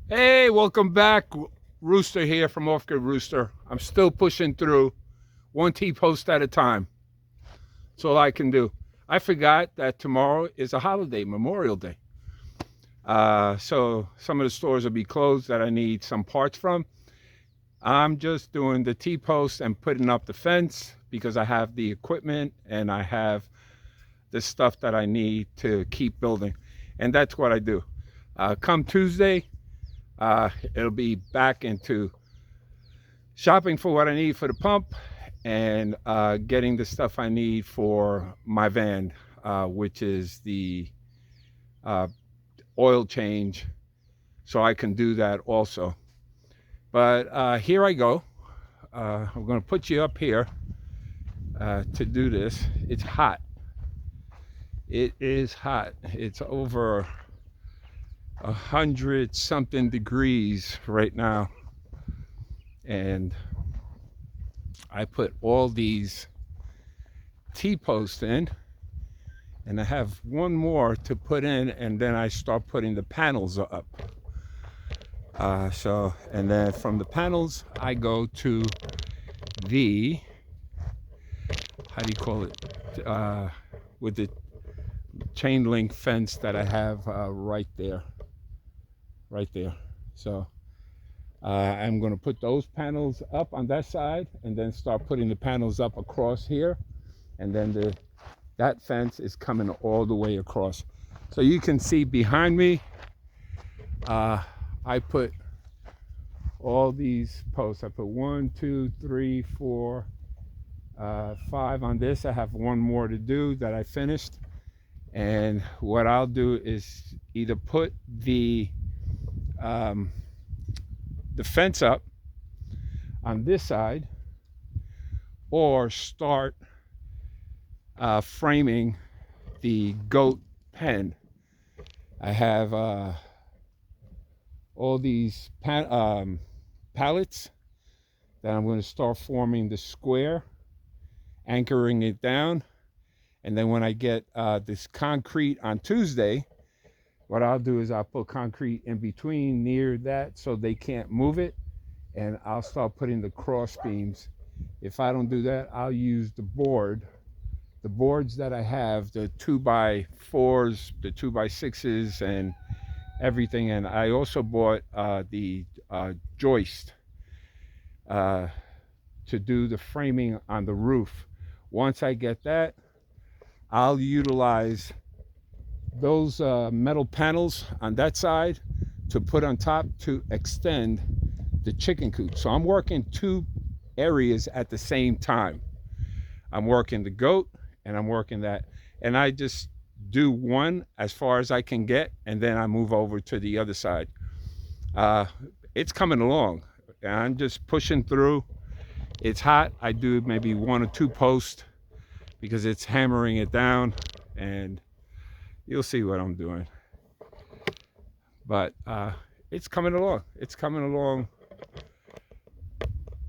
Hey, welcome back. Rooster here from Off Grid Rooster. I'm still pushing through one T post at a time. That's all I can do. I forgot that tomorrow is a holiday, Memorial Day. So some of the stores will be closed that I need some parts from. I'm just doing the T post and putting up the fence because I have the equipment and I have the stuff that I need to keep building. And that's what I do. Come Tuesday, it'll be back into shopping for what I need for the pump and getting the stuff I need for my van, which is the uh, oil change, so I can do that also. But here I go. I'm going to put you up here to do this. It's hot. It is hot. It's over 100 something degrees right now. And I put all these T-posts in, and I have one more to put in, and then I start putting the panels up. And then from the panels, I go to the, how do you call it? With the chain link fence that I have right there. So I'm going to put those panels up on that side and then start putting the panels up across here. And then that fence is coming all the way across. So you can see behind me, I put all these posts. I put 1, 2, 3, 4, 5 on this. I have one more to do that I finished. And what I'll do is either put the fence up on this side or start framing the goat pen. I have all these pallets that I'm going to start forming the square, anchoring it down. And then when I get this concrete on Tuesday, what I'll do is I'll put concrete in between near that so they can't move it. And I'll start putting the cross beams. If I don't do that, I'll use the boards that I have, the 2x4s, the 2x6s, and everything. And I also bought the joist to do the framing on the roof. Once I get that, I'll utilize those metal panels on that side to put on top to extend the chicken coop. So I'm working two areas at the same time. I'm working the goat and I'm working that. And I just do one as far as I can get, and then I move over to the other side. It's coming along. I'm just pushing through. It's hot. I do maybe 1 or 2 posts because it's hammering it down, and you'll see what I'm doing. But it's coming along. It's coming along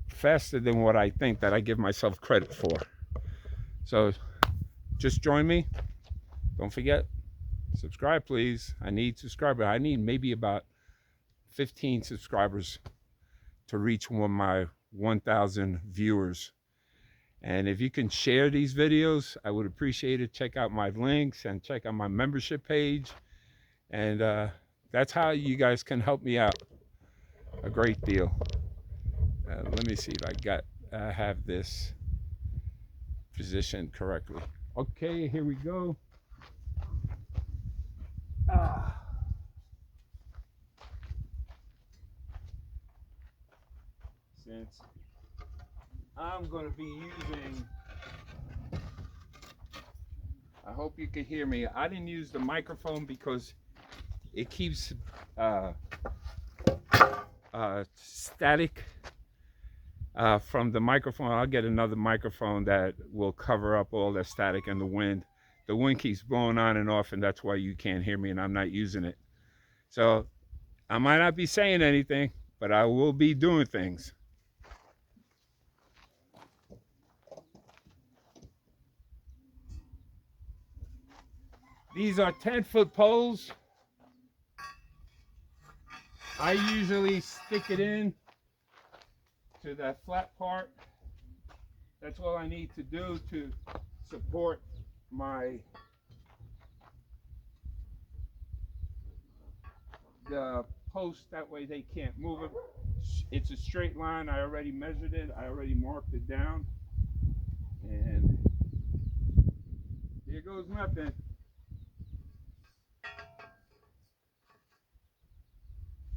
faster than what I think that I give myself credit for. So just join me. Don't forget, subscribe, please. I need subscribers. I need maybe about 15 subscribers to reach my 1,000 viewers. And if you can share these videos, I would appreciate it. Check out my links and check out my membership page. And that's how you guys can help me out a great deal. Let me see if I have this positioned correctly. Okay, here we go. Since I'm going to be using, I hope you can hear me. I didn't use the microphone because it keeps static from the microphone. I'll get another microphone that will cover up all that static and the wind. The wind keeps blowing on and off, and that's why you can't hear me, and I'm not using it. So I might not be saying anything, but I will be doing things. These are 10-foot poles. I usually stick it in to that flat part. That's all I need to do to support the post. That way they can't move it. It's a straight line. I already measured it. I already marked it down. And here goes nothing.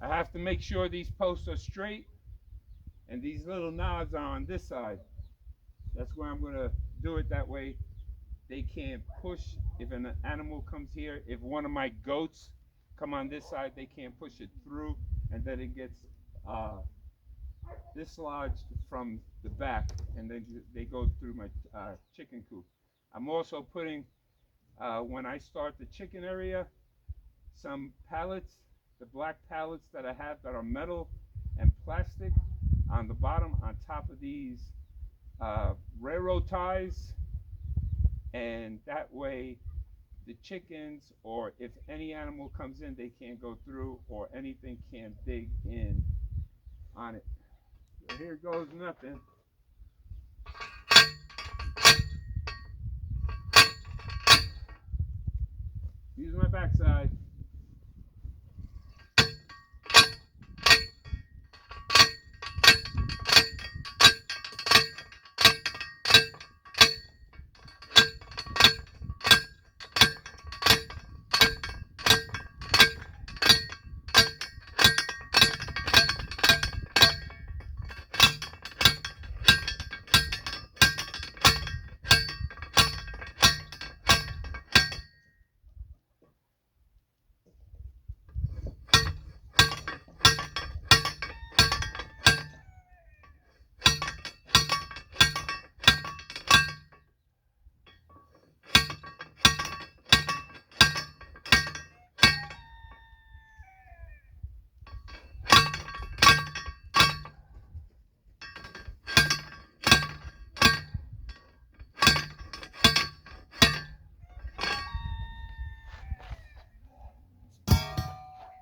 I have to make sure these posts are straight and these little knobs are on this side. That's where I'm going to do it. That way they can't push. If an animal comes here, if one of my goats come on this side, they can't push it through, and then it gets dislodged from the back, and then they go through my chicken coop. I'm also putting, when I start the chicken area, some pallets, the black pallets that I have that are metal and plastic on the bottom on top of these railroad ties, and that way the chickens, or if any animal comes in, they can't go through, or anything can't dig in on it. So here goes nothing. Use my backside.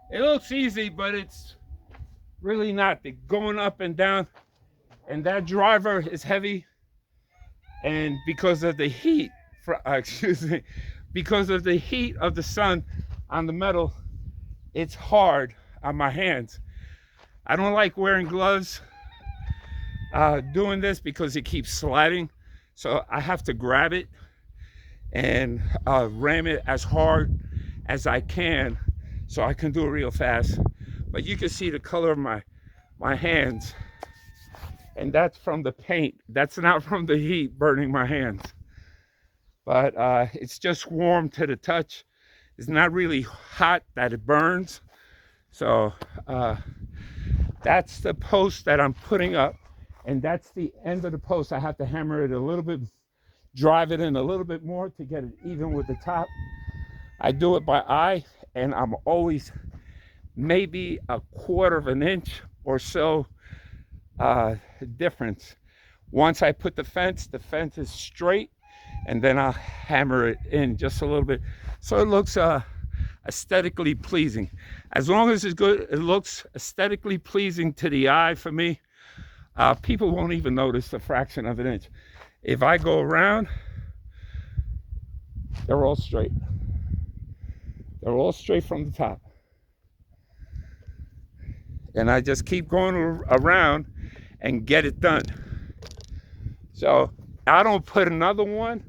It looks easy, but it's really not. They're going up and down, and that driver is heavy, and because of the heat, because of the heat of the sun on the metal, it's hard on my hands. I don't like wearing gloves doing this because it keeps sliding, so I have to grab it and ram it as hard as I can so I can do it real fast. But you can see the color of my hands, and that's from the paint. That's not from the heat burning my hands, but it's just warm to the touch. It's not really hot that it burns. So that's the post that I'm putting up, and that's the end of the post. I have to hammer it a little bit, drive it in a little bit more to get it even with the top. I do it by eye, and I'm always maybe a quarter of an inch or so difference. Once I put the fence is straight, and then I'll hammer it in just a little bit so it looks aesthetically pleasing. As long as it's good, it looks aesthetically pleasing to the eye for me, people won't even notice the fraction of an inch. If I go around, they're all straight. They're all straight from the top. And I just keep going around and get it done. So I don't put another one,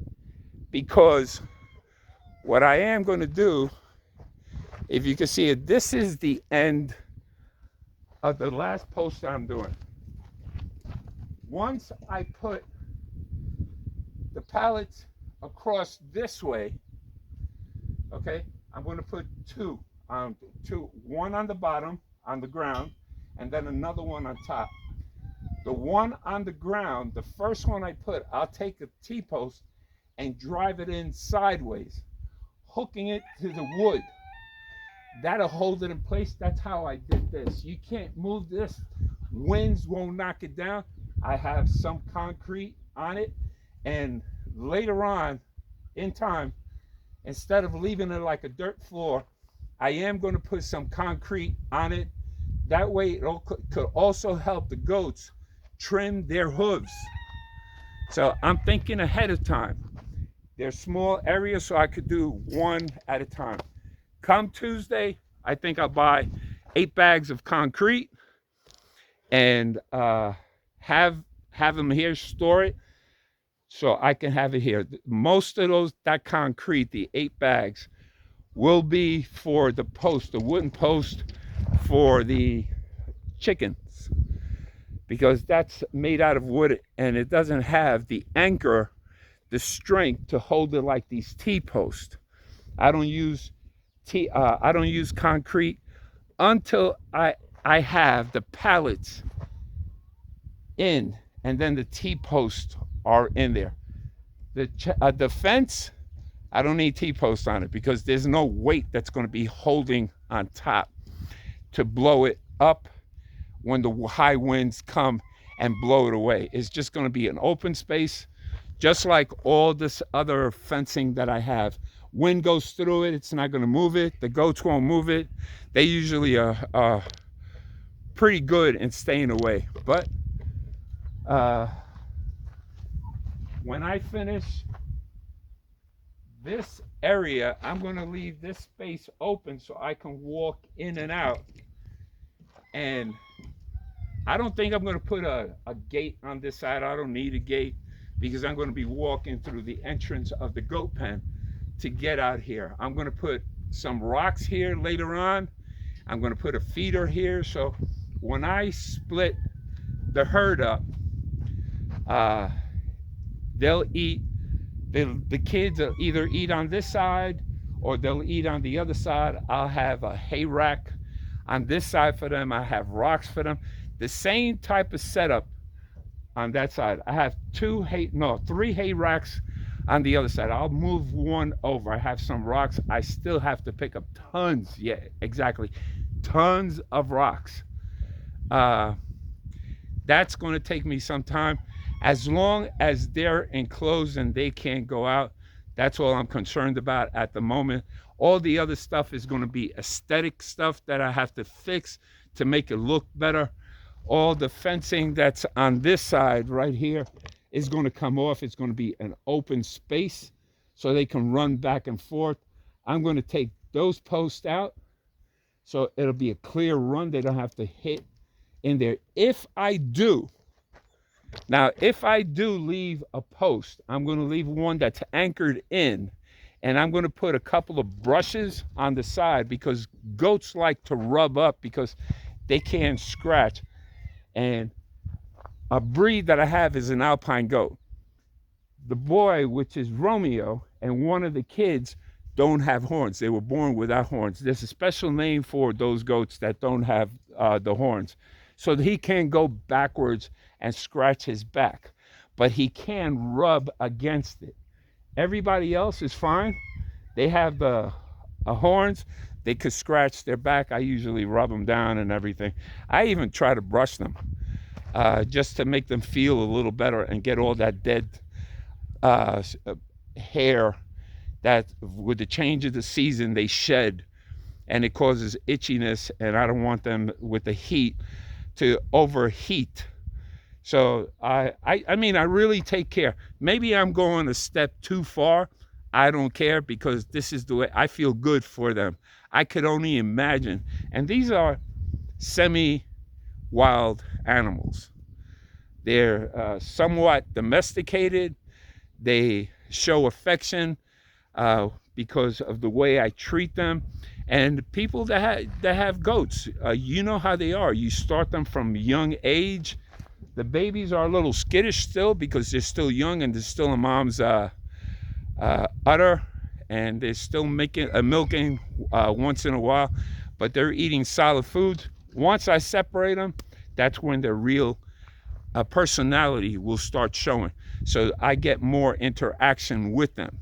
because what I am going to do, if you can see it, this is the end of the last post I'm doing. Once I put the pallets across this way, okay, I'm going to put two, one on the bottom on the ground, and then another one on top. The one on the ground, the first one I put, I'll take a T-post and drive it in sideways, hooking it to the wood. That'll hold it in place. That's how I did this. You can't move this. Winds won't knock it down. I have some concrete on it, and later on in time, instead of leaving it like a dirt floor, I am going to put some concrete on it That way it could also help the goats trim their hooves. So I'm thinking ahead of time. There's small areas, so I could do one at a time. Come Tuesday, I think I'll buy 8 bags of concrete and have them here, store it, so I can have it here. Most of that concrete, the 8 bags, will be for the post, the wooden post for the chickens, because that's made out of wood and it doesn't have the anchor, the strength to hold it like these T-posts. I don't use concrete until I have the pallets in, and then the T-posts are in there. The fence, I don't need T-posts on it because there's no weight that's going to be holding on top to blow it up when the high winds come and blow it away. It's just going to be an open space, just like all this other fencing that I have. Wind goes through it, it's not going to move it. The goats won't move it. They usually are pretty good in staying away. But when I finish this area, I'm going to leave this space open so I can walk in and out. And I don't think I'm going to put a gate on this side. I don't need a gate because I'm going to be walking through the entrance of the goat pen to get out here. I'm going to put some rocks here later on. I'm going to put a feeder here. So when I split the herd up, they'll eat. The kids will either eat on this side or they'll eat on the other side. I'll have a hay rack on this side for them. I have rocks for them. The same type of setup on that side. I have 3 hay racks on the other side. I'll move one over. I have some rocks. I still have to pick up tons. Yeah, exactly. Tons of rocks. That's going to take me some time. As long as they're enclosed and they can't go out, that's all I'm concerned about at the moment. All the other stuff is going to be aesthetic stuff that I have to fix to make it look better. All the fencing that's on this side right here is going to come off. It's going to be an open space so they can run back and forth. I'm going to take those posts out so it'll be a clear run. They don't have to hit in there. If I do leave a post, I'm going to leave one that's anchored in, and I'm going to put a couple of brushes on the side because goats like to rub up because they can't scratch. And a breed that I have is an Alpine goat. The boy, which is Romeo, and one of the kids don't have horns. They were born without horns. There's a special name for those goats that don't have the horns. So that he can go backwards and scratch his back, but he can rub against it. Everybody else is fine. They have the horns. They could scratch their back. I usually rub them down and everything. I even try to brush them just to make them feel a little better and get all that dead hair that with the change of the season they shed, and it causes itchiness, and I don't want them with the heat to overheat. So I mean, I really take care. Maybe I'm going a step too far. I don't care because this is the way I feel good for them. I could only imagine. And these are semi-wild animals. They're somewhat domesticated. They show affection because of the way I treat them. And people that have goats, you know how they are. You start them from young age. The babies are a little skittish still because they're still young and they're still in mom's udder, and they're still milking once in a while, but they're eating solid foods. Once I separate them, that's when their real personality will start showing. So I get more interaction with them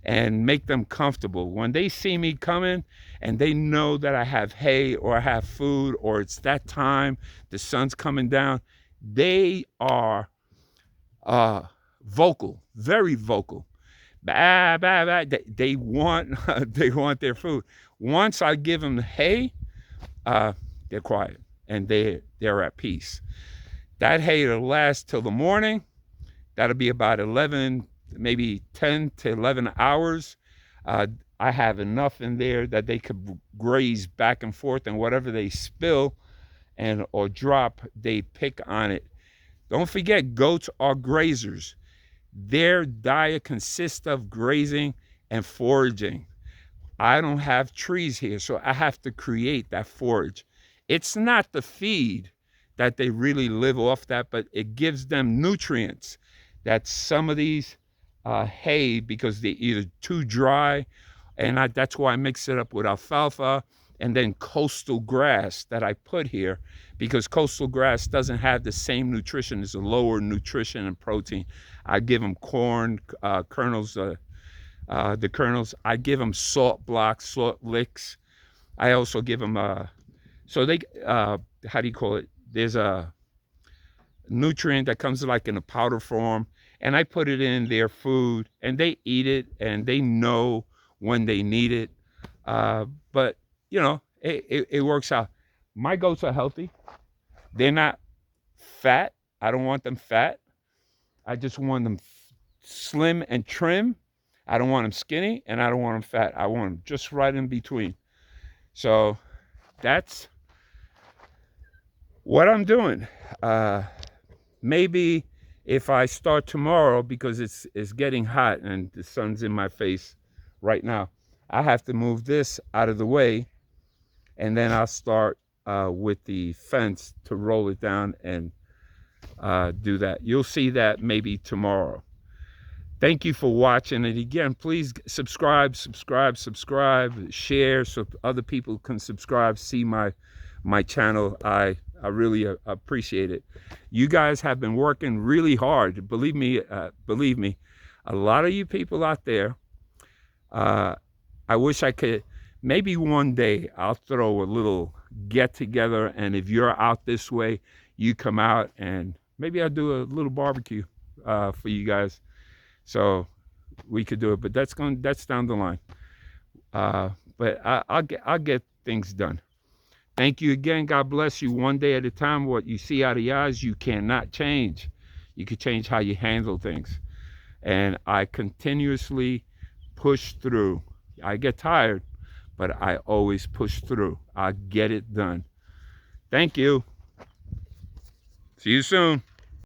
and make them comfortable. When they see me coming and they know that I have hay or I have food or it's that time, the sun's coming down, they are vocal, very vocal. Bah, bah, bah. They want their food. Once I give them hay, they're quiet. and they're at peace. That hay will last till the morning. That'll be about 11, maybe 10 to 11 hours. I have enough in there that they could graze back and forth, and whatever they spill and or drop, they pick on it. Don't forget, goats are grazers. Their diet consists of grazing and foraging. I don't have trees here, so I have to create that forage. It's not the feed that they really live off that, but it gives them nutrients that some of these hay, because they're either too dry, and that's why I mix it up with alfalfa and then coastal grass that I put here, because coastal grass doesn't have the same nutrition. It's a lower nutrition and protein. I give them corn kernels, the kernels. I give them salt blocks, salt licks. I also give them, so they, how do you call it? There's a nutrient that comes like in a powder form, and I put it in their food, and they eat it, and they know when they need it. But you know, it works out. My goats are healthy. They're not fat. I don't want them fat. I just want them slim and trim. I don't want them skinny, and I don't want them fat. I want them just right in between. So that's what I'm doing. Maybe if I start tomorrow, because it's getting hot and the sun's in my face right now, I have to move this out of the way, and then I'll start with the fence to roll it down and do that. You'll see that maybe tomorrow. Thank you for watching, and again, please subscribe, share, so other people can subscribe, see my channel. I really appreciate it. You guys have been working really hard. Believe me, a lot of you people out there, I wish I could, maybe one day I'll throw a little get together, and if you're out this way, you come out, and maybe I'll do a little barbecue for you guys, so we could do it. But that's down the line. But I'll get things done. Thank you again. God bless you. One day at a time. What you see out of your eyes, you cannot change. You can change how you handle things. And I continuously push through. I get tired, but I always push through. I get it done. Thank you. See you soon.